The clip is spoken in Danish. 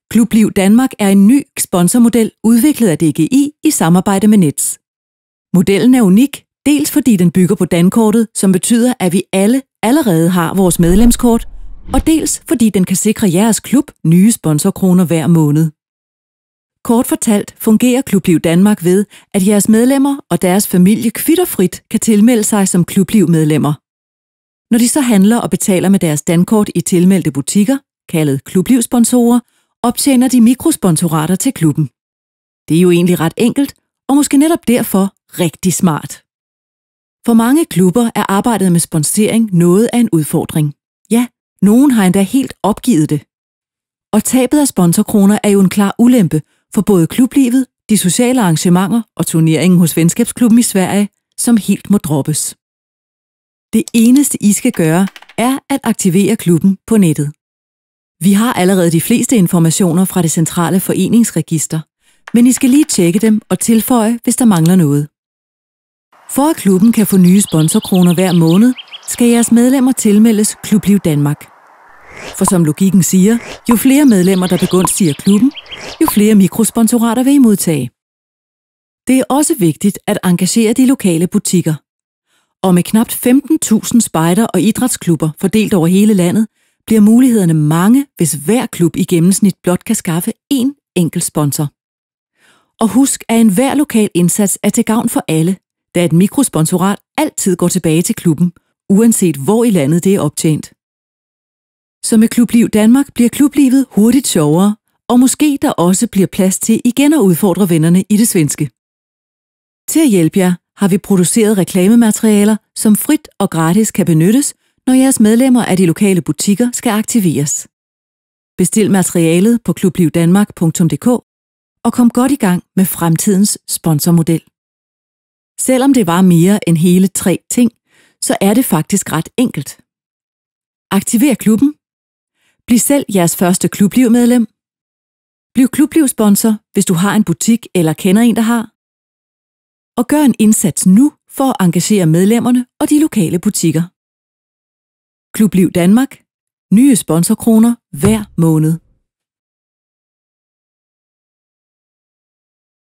Klubliv Danmark er en ny sponsormodel udviklet af DGI i samarbejde med Nets. Modellen er unik, dels fordi den bygger på dankortet, som betyder, at vi alle allerede har vores medlemskort, og dels fordi den kan sikre jeres klub nye sponsorkroner hver måned. Kort fortalt fungerer Klubliv Danmark ved, at jeres medlemmer og deres familie kvitterfrit kan tilmelde sig som Klubliv-medlemmer. Når de så handler og betaler med deres dankort i tilmeldte butikker, kaldet Klubliv-sponsorer, optjener de mikrosponsorater til klubben. Det er jo egentlig ret enkelt, og måske netop derfor rigtig smart. For mange klubber er arbejdet med sponsering noget af en udfordring. Ja, nogen har endda helt opgivet det. Og tabet af sponsorkroner er jo en klar ulempe for både klublivet, de sociale arrangementer og turneringen hos Venskabsklubben i Sverige, som helt må droppes. Det eneste, I skal gøre, er at aktivere klubben på nettet. Vi har allerede de fleste informationer fra det centrale foreningsregister, men I skal lige tjekke dem og tilføje, hvis der mangler noget. For at klubben kan få nye sponsorkroner hver måned, skal jeres medlemmer tilmeldes Klubliv Danmark. For som logikken siger, jo flere medlemmer, der begunstiger klubben, jo flere mikrosponsorater vil I modtage. Det er også vigtigt at engagere de lokale butikker. Og med knap 15.000 spejder- og idrætsklubber fordelt over hele landet, bliver mulighederne mange, hvis hver klub i gennemsnit blot kan skaffe én enkelt sponsor. Og husk, at enhver lokal indsats er til gavn for alle, da et mikrosponsorat altid går tilbage til klubben, uanset hvor i landet det er optjent. Så med Klubliv Danmark bliver klublivet hurtigt sjovere, og måske der også bliver plads til igen at udfordre vennerne i det svenske. Til at hjælpe jer har vi produceret reklamematerialer, som frit og gratis kan benyttes, når jeres medlemmer af de lokale butikker skal aktiveres. Bestil materialet på klublivdanmark.dk og kom godt i gang med fremtidens sponsormodel. Selvom det var mere end hele 3 ting, så er det faktisk ret enkelt. Aktiver klubben. Bliv selv jeres første Klubliv-medlem. Bliv Klubliv-sponsor, hvis du har en butik eller kender en, der har. Og gør en indsats nu for at engagere medlemmerne og de lokale butikker. Klubliv Danmark. Nye sponsorkroner hver måned.